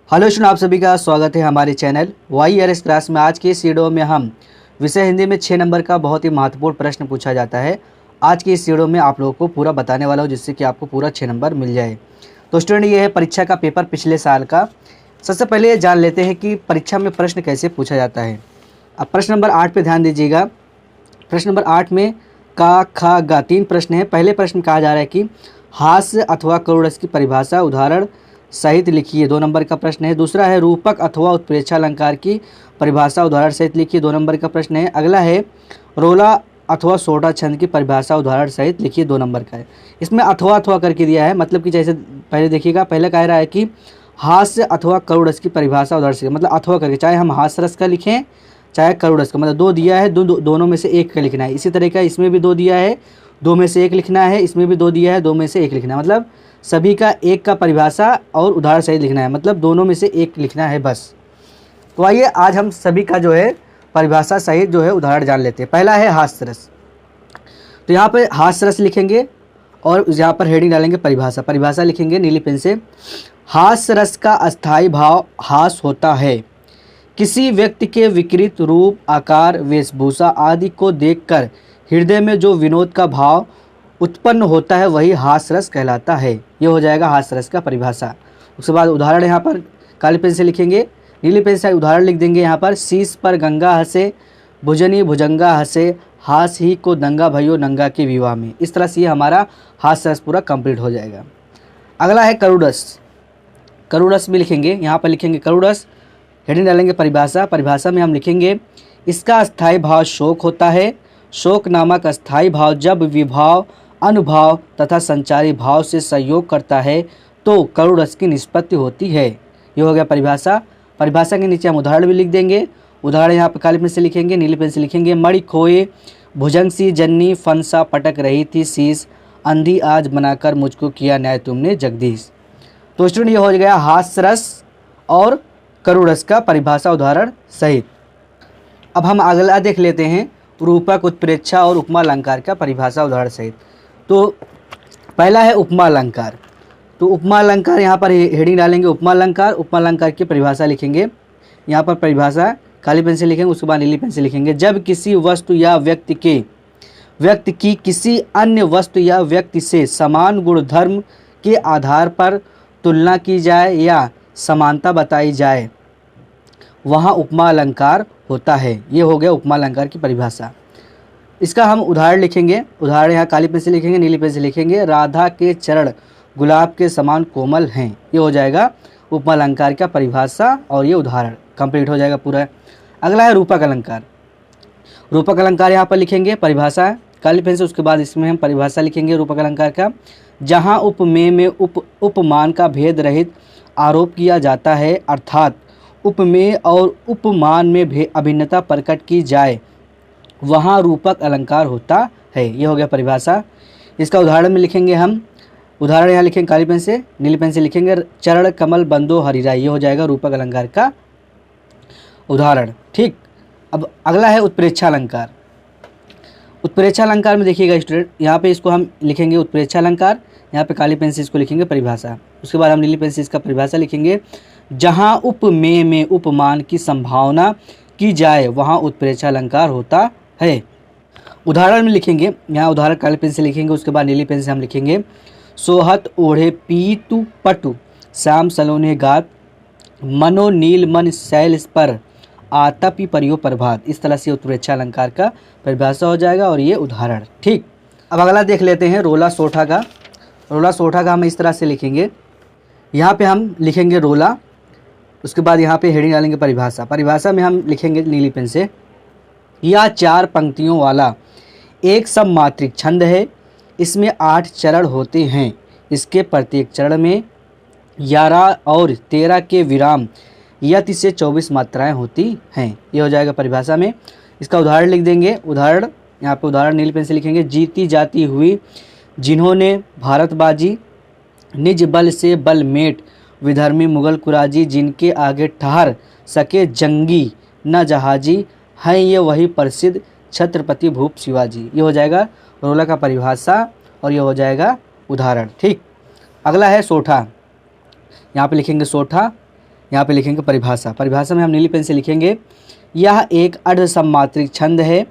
Hello student, आप सभी का स्वागत है हमारे चैनल YRS क्लास में। आज के इस वीडियो में हम विषय हिंदी में 6 नंबर का बहुत ही महत्वपूर्ण प्रश्न पूछा जाता है। आज की इस वीडियो में आप लोगों को पूरा बताने वाला हूँ, जिससे कि आपको पूरा 6 नंबर मिल जाए। तो स्टूडेंट, ये है परीक्षा का पेपर पिछले साल का। सबसे पहले ये जान लेते हैं कि परीक्षा में प्रश्न कैसे पूछा जाता है। अब प्रश्न नंबर 8 पर ध्यान दीजिएगा। प्रश्न नंबर 8 में का, खा, गा 3 प्रश्न है। पहले प्रश्न कहा जा रहा है कि हास्य अथवा करुड़स की परिभाषा उदाहरण सहित लिखिए, 2 नंबर का प्रश्न है। दूसरा है रूपक अथवा उत्प्रेक्षालंकार की परिभाषा उदाहरण सहित लिखिए, 2 नंबर का प्रश्न है। अगला है रोला अथवा सोटा छंद की परिभाषा उदाहरण सहित लिखिए, 2 नंबर का है। इसमें अथवा अथवा करके दिया है, मतलब कि जैसे पहले देखिएगा, पहले कह रहा है कि हास्य अथवा करुड़स की परिभाषा उदाहरण से, मतलब अथवा करके, चाहे हम हास्य रस का लिखें चाहे करुड़स का, मतलब 2 दिया है, दोनों में से एक का लिखना है। इसी तरह का इसमें भी 2 दिया है, 2 में से एक लिखना है। इसमें भी 2 दिया है, 2 में से एक लिखना है। मतलब सभी का एक का परिभाषा और उदाहरण सहित लिखना है, मतलब दोनों में से एक लिखना है बस। तो आइए आज हम सभी का जो है परिभाषा सहित जो है उदाहरण जान लेते हैं। पहला है हास्यरस। तो यहाँ पर हास्यरस लिखेंगे और यहाँ पर हेडिंग डालेंगे परिभाषा। परिभाषा लिखेंगे नीली पेन से। हास्यरस का अस्थायी भाव हास होता है। किसी व्यक्ति के विकृत रूप, आकार, वेशभूषा आदि को देखकर हृदय में जो विनोद का भाव उत्पन्न होता है वही हास्यरस कहलाता है। ये हो जाएगा हास्यरस का परिभाषा। उसके बाद उदाहरण यहाँ पर काली पेन से लिखेंगे, नीली पेन से उदाहरण लिख देंगे। यहाँ पर शीश पर गंगा हंसे, भुजनी भुजंगा हंसे, हास ही को दंगा भयो नंगा के विवाह में। इस तरह से ये हमारा हास्यरस पूरा कंप्लीट हो जाएगा। अगला है करुड़स। करुड़स भी लिखेंगे, यहाँ पर लिखेंगे करुड़स, हेडिंग डालेंगे परिभाषा। परिभाषा में हम लिखेंगे इसका अस्थायी भाव शोक होता है। शोक नामक अस्थायी भाव जब विभाव, अनुभाव तथा संचारी भाव से सहयोग करता है तो करुड़स की निष्पत्ति होती है। ये हो गया परिभाषा। परिभाषा के नीचे हम उदाहरण भी लिख देंगे। उदाहरण यहाँ पर काली पेन से लिखेंगे, नीली पेन से लिखेंगे। मणि खोए भुजंग सी जन्नी, फनसा पटक रही थी शीश, अंधी आज बनाकर मुझको किया न्याय तुमने जगदीश। तो स्टूडेंट, ये हो गया हास्यरस और करुड़स का परिभाषा उदाहरण सहित। अब हम अगला देख लेते हैं रूपक, उत्प्रेक्षा और उपमा अलंकार का परिभाषा उदाहरण सहित। तो पहला है उपमा अलंकार। तो उपमा अलंकार यहाँ पर हेडिंग डालेंगे उपमा अलंकार। उपमा अलंकार की परिभाषा लिखेंगे, यहाँ पर परिभाषा काली पेन से लिखेंगे, उसके बाद नीली पेन से लिखेंगे। जब किसी वस्तु या व्यक्ति की किसी अन्य वस्तु या व्यक्ति से समान गुणधर्म के आधार पर तुलना की जाए या समानता बताई जाए वहाँ उपमा अलंकार होता है। ये हो गया उपमा अलंकार की परिभाषा। इसका हम उदाहरण लिखेंगे। उदाहरण यहाँ काली पेन से लिखेंगे, नीली पेन से लिखेंगे। राधा के चरण गुलाब के समान कोमल हैं। ये हो जाएगा उपमा अलंकार का परिभाषा और ये उदाहरण कंप्लीट हो जाएगा पूरा। अगला है रूपक अलंकार। रूपक अलंकार यहाँ पर लिखेंगे परिभाषा काली पेन से, उसके बाद इसमें हम परिभाषा लिखेंगे रूपक अलंकार का। जहाँ उपमेय में उपमान का भेद रहित आरोप किया जाता है, अर्थात उपमेय और उपमान में अभिन्नता प्रकट की जाए, वहाँ रूपक अलंकार होता है। ये हो गया परिभाषा। इसका उदाहरण में लिखेंगे हम। उदाहरण यहाँ लिखेंगे काली पेन से, नीली पेन से लिखेंगे। चरण कमल बंदो हरिराय। ये हो जाएगा रूपक अलंकार का उदाहरण। ठीक। अब अगला है उत्प्रेक्षा अलंकार। उत्प्रेक्षा अलंकार में देखिएगा स्टूडेंट, यहाँ पे इसको हम लिखेंगे उत्प्रेक्षा अलंकार, यहाँ पे काली पेन से इसको लिखेंगे परिभाषा। उसके बाद हम नीली पेन से इसका परिभाषा लिखेंगे। जहाँ उपमेय में उपमान की संभावना की जाए वहाँ उत्प्रेक्षा अलंकार होता है। उदाहरण में लिखेंगे, यहाँ उदाहरण काली पेन से लिखेंगे, उसके बाद नीली पेन से हम लिखेंगे। सोहत ओढ़े पीतु पटु, श्याम सलोने गात, मनो नील मन शैल पर आतपी परियो प्रभात। इस तरह से उत्प्रेक्षा अलंकार का परिभाषा हो जाएगा और ये उदाहरण। ठीक। अब अगला देख लेते हैं रोला सोठा का। रोला सोठा का हम इस तरह से लिखेंगे। यहाँ पे हम लिखेंगे रोला, उसके बाद यहाँ पे हेडिंग डालेंगे परिभाषा। परिभाषा में हम लिखेंगे नीली पेन से। यह 4 पंक्तियों वाला एक सममात्रिक छंद है। इसमें 8 चरण होते हैं। इसके प्रत्येक चरण में 11 और 13 के विराम यति से 24 मात्राएं होती हैं। ये हो जाएगा परिभाषा में। इसका उदाहरण लिख देंगे। उदाहरण यहाँ पे उदाहरण नीली पेन से लिखेंगे। जीती जाती हुई जिन्होंने भारत बाजी, निज बल से बल मेट विधर्मी मुगल कुराजी, जिनके आगे ठहर सके जंगी न जहाजी, हैं ये वही प्रसिद्ध छत्रपति भूप शिवाजी। ये हो जाएगा रोला का परिभाषा और ये हो जाएगा उदाहरण। ठीक। अगला है सोठा। यहाँ पे लिखेंगे सोठा। यहाँ पे लिखेंगे परिभाषा। परिभाषा में हम नीली पेन से लिखेंगे, यह एक अर्धसम्मात्रिक छंद है।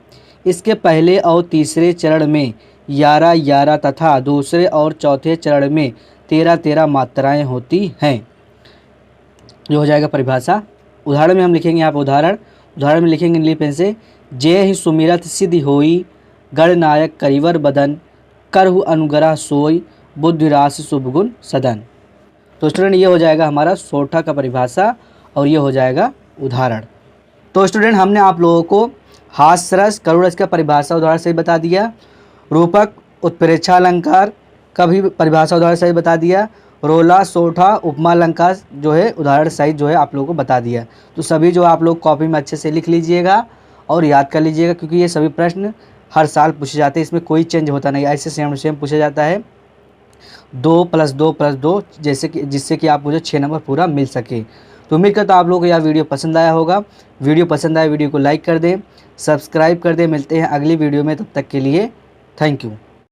इसके पहले और तीसरे चरण में 11-11 तथा दूसरे और चौथे चरण में 13-13 मात्राएं होती हैं। जो हो जाएगा परिभाषा। उदाहरण में हम लिखेंगे यहाँ पर उदाहरण में लिखेंगे नीली पेन से, जय ही सुमिरत सिद्धि होई, गणनायक करिवर बदन, करहु अनुग्रह सोई, बुद्धि राशि शुभ गुण सदन। तो स्टूडेंट ये हो जाएगा हमारा सोठा का परिभाषा और ये हो जाएगा उदाहरण। तो स्टूडेंट हमने आप लोगों को हास्य रस, करुण रस का परिभाषा उदाहरण सही बता दिया, रूपक उत्प्रेक्षा अलंकार का भी परिभाषा उदाहरण सही बता दिया, रोला सोठा उपमा अलंकार जो है उदाहरण सहित जो है आप लोगों को बता दिया। तो सभी जो आप लोग कॉपी में अच्छे से लिख लीजिएगा और याद कर लीजिएगा, क्योंकि ये सभी प्रश्न हर साल पूछे जाते हैं, इसमें कोई चेंज होता नहीं, ऐसे सेम टू सेम पूछा जाता है 2+2+2 जैसे कि, जिससे कि आपको जो 6 नंबर पूरा मिल सके। तो उम्मीद करता हूँ आप लोगों को यह वीडियो पसंद आया होगा। वीडियो पसंद आया वीडियो को लाइक कर दें, सब्सक्राइब कर दें। मिलते हैं अगली वीडियो में, तब तक के लिए थैंक यू।